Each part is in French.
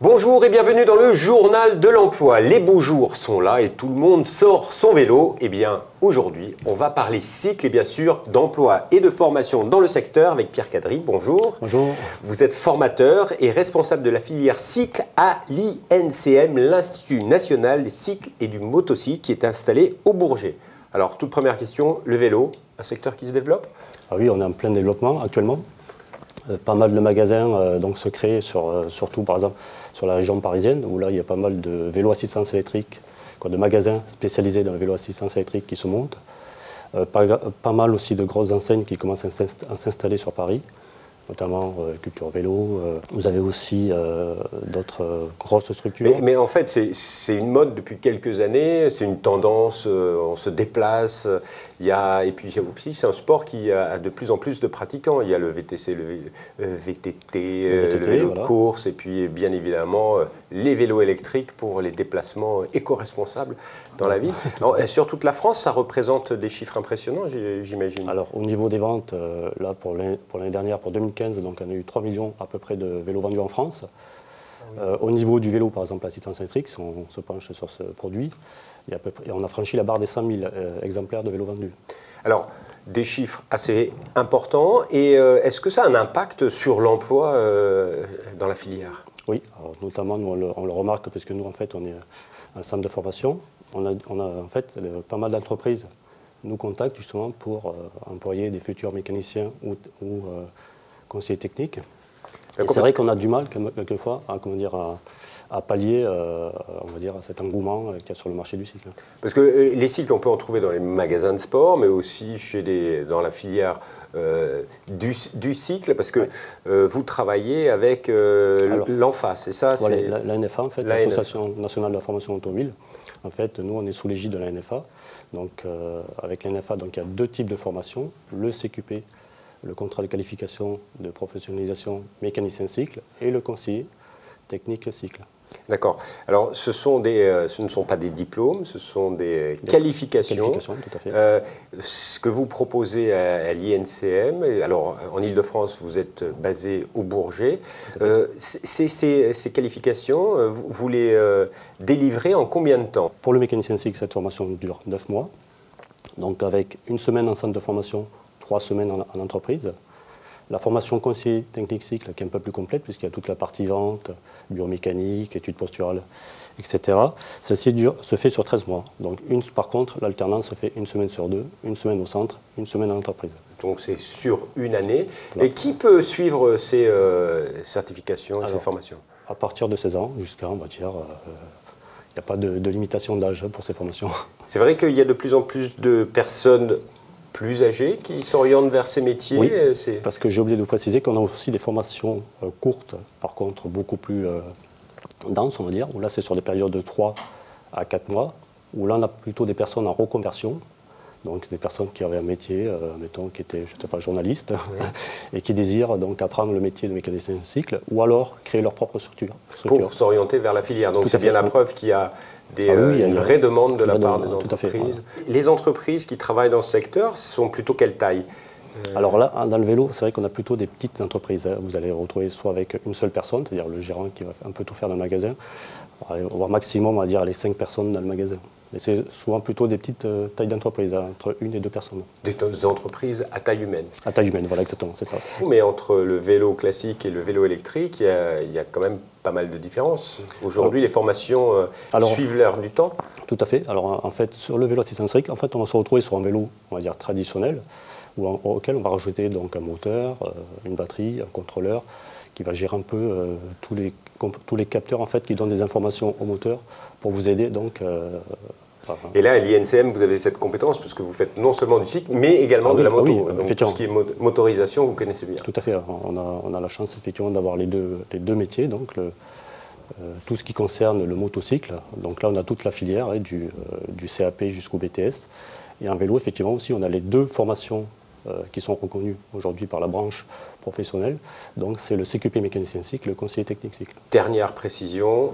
Bonjour et bienvenue dans le journal de l'emploi. Les beaux jours sont là et tout le monde sort son vélo. Eh bien, aujourd'hui, on va parler cycle et bien sûr d'emploi et de formation dans le secteur avec Pierre Cadry. Bonjour. Bonjour. Vous êtes formateur et responsable de la filière cycle à l'INCM, l'Institut national des cycles et du motocycle qui est installé au Bourget. Alors, toute première question, le vélo, un secteur qui se développe? Ah oui, on est en plein développement actuellement. Pas mal de magasins donc se créent, surtout par exemple sur la région parisienne, où là il y a pas mal de vélos assistance électrique, de magasins spécialisés dans le vélo assistance électrique qui se montent. Pas mal aussi de grosses enseignes qui commencent à s'installer sur Paris, notamment Culture Vélo. Vous avez aussi d'autres grosses structures. Mais en fait, c'est une mode depuis quelques années, c'est une tendance, on se déplace. Et puis aussi, c'est un sport qui a de plus en plus de pratiquants. Il y a le VTC, le vélo de course, et puis bien évidemment les vélos électriques pour les déplacements éco-responsables dans la ville. Alors, sur toute la France, ça représente des chiffres impressionnants, j'imagine. Alors, au niveau des ventes, là, pour l'année dernière, pour 2015, donc, on a eu 3 millions à peu près de vélos vendus en France. Au niveau du vélo, par exemple, l'assistance électrique, si on se penche sur ce produit, on a franchi la barre des 100 000 exemplaires de vélos vendus. Alors, des chiffres assez importants. Et est-ce que ça a un impact sur l'emploi dans la filière? Oui, alors, notamment, nous, on le remarque parce que nous, en fait, on est un centre de formation. On a en fait pas mal d'entreprises nous contactent justement pour employer des futurs mécaniciens ou conseillers techniques. C'est vrai qu'on a du mal, quelquefois, à pallier on va dire, à cet engouement qu'il y a sur le marché du cycle. Parce que les cycles, on peut en trouver dans les magasins de sport, mais aussi dans la filière du cycle, parce que vous travaillez avec l'ANFA, c'est ça? Voilà, la NFA, en fait, l'Association nationale de la formation automobile. En fait, nous, on est sous l'égide de la NFA. Donc, avec la NFA, donc, il y a deux types de formation, le CQP, le contrat de qualification de professionnalisation mécanicien cycle, et le conseiller technique cycle. D'accord. Alors, ce ne sont pas des diplômes, ce sont des qualifications. Tout à fait. Ce que vous proposez à l'INCM, alors en Ile-de-France, vous êtes basé au Bourget. Ces qualifications, vous les délivrez en combien de temps? Pour le mécanicien cycle, cette formation dure 9 mois. Donc, avec une semaine en centre de formation, 3 semaines en entreprise. La formation conseiller technique cycle qui est un peu plus complète puisqu'il y a toute la partie vente, biomécanique, études posturales, etc. Celle-ci se fait sur 13 mois. Donc par contre, l'alternance se fait une semaine sur 2, une semaine au centre, une semaine en entreprise. Donc c'est sur une année. Voilà. Et qui peut suivre ces certifications et ces formations? À partir de 16 ans jusqu'à, on va dire, il n'y a pas de limitation d'âge pour ces formations. C'est vrai qu'il y a de plus en plus de personnes plus âgés qui s'orientent vers ces métiers? Oui, parce que j'ai oublié de vous préciser qu'on a aussi des formations courtes, par contre beaucoup plus denses, on va dire, où là c'est sur des périodes de 3 à 4 mois, où là on a plutôt des personnes en reconversion, donc des personnes qui avaient un métier, mettons, qui étaient, je ne sais pas, journalistes, et qui désirent donc apprendre le métier de mécanicien cycle, ou alors créer leur propre structure. Pour s'orienter vers la filière. Donc c'est bien la preuve qu'il y a une vraie demande de la part des entreprises. Voilà. Les entreprises qui travaillent dans ce secteur sont plutôt quelle taille? Alors là, dans le vélo, c'est vrai qu'on a plutôt des petites entreprises. Vous allez retrouver soit avec une seule personne, c'est-à-dire le gérant qui va un peu tout faire dans le magasin, voire maximum, on va dire, les 5 personnes dans le magasin. Mais c'est souvent plutôt des petites tailles d'entreprise, entre 1 et 2 personnes. Des entreprises à taille humaine. À taille humaine, voilà, exactement, c'est ça. Mais entre le vélo classique et le vélo électrique, il y a quand même pas mal de différences. Aujourd'hui, les formations suivent l'heure du temps. Tout à fait. Alors, en fait, sur le vélo assistance électrique, en fait, on va se retrouver sur un vélo, on va dire, traditionnel, auquel on va rajouter donc un moteur, une batterie, un contrôleur, qui va gérer un peu tous les capteurs en fait, qui donnent des informations au moteur pour vous aider. Donc, et là, à l'INCM, vous avez cette compétence parce que vous faites non seulement du cycle, mais également de la moto. Oui, donc tout ce qui est motorisation, vous connaissez bien. Tout à fait. On a la chance effectivement d'avoir les deux métiers. Donc, tout ce qui concerne le motocycle. Donc là, on a toute la filière du CAP jusqu'au BTS. Et en vélo, effectivement aussi, on a les 2 formations qui sont reconnues aujourd'hui par la branche professionnelle. Donc c'est le CQP mécanicien cycle, le conseiller technique cycle. Dernière précision,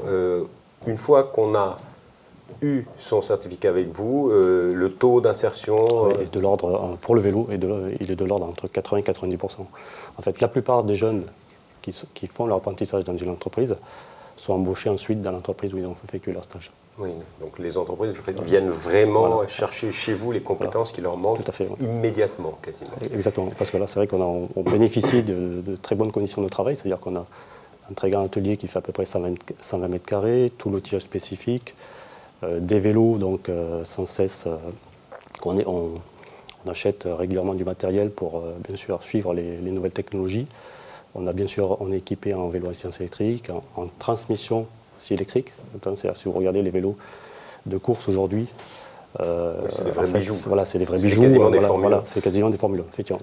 une fois qu'on a eu son certificat avec vous, le taux d'insertion est de l'ordre, pour le vélo, il est de l'ordre entre 80 et 90%. En fait, la plupart des jeunes qui font leur apprentissage dans une entreprise sont embauchés ensuite dans l'entreprise où ils ont effectué leur stage. Oui, donc les entreprises viennent vraiment chercher chez vous les compétences qui leur manquent immédiatement, quasiment. Exactement, parce que là, c'est vrai qu'on bénéficie de très bonnes conditions de travail, c'est-à-dire qu'on a un très grand atelier qui fait à peu près 120 mètres carrés, tout l'outillage spécifique, des vélos, donc sans cesse, on achète régulièrement du matériel pour, bien sûr, suivre les nouvelles technologies. On est équipé en vélo assistance électrique, en transmission aussi électrique. Si vous regardez les vélos de course aujourd'hui, c'est des vrais bijoux. Voilà, c'est des vrais bijoux. C'est quasiment des formules, effectivement.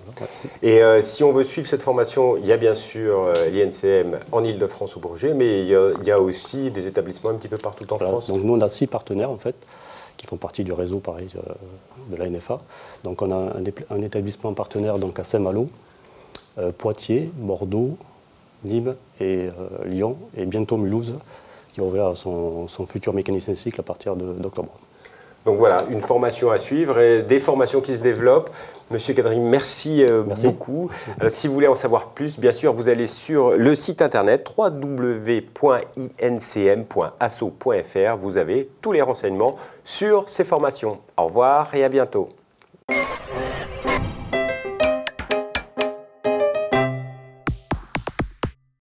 Et si on veut suivre cette formation, il y a bien sûr l'INCM en Ile-de-France au Bourget, mais il y a aussi des établissements un petit peu partout en France. Donc nous, on a 6 partenaires, en fait, qui font partie du réseau, pareil, de la NFA. Donc on a un établissement partenaire donc, à Saint-Malo, Poitiers, Bordeaux, Nîmes et Lyon, et bientôt Mulhouse, qui va ouvrir son futur mécanicien cycle à partir d'octobre. Donc voilà, une formation à suivre et des formations qui se développent. Monsieur Kadri, merci beaucoup. Alors, si vous voulez en savoir plus, bien sûr, vous allez sur le site internet www.incm.asso.fr. Vous avez tous les renseignements sur ces formations. Au revoir et à bientôt.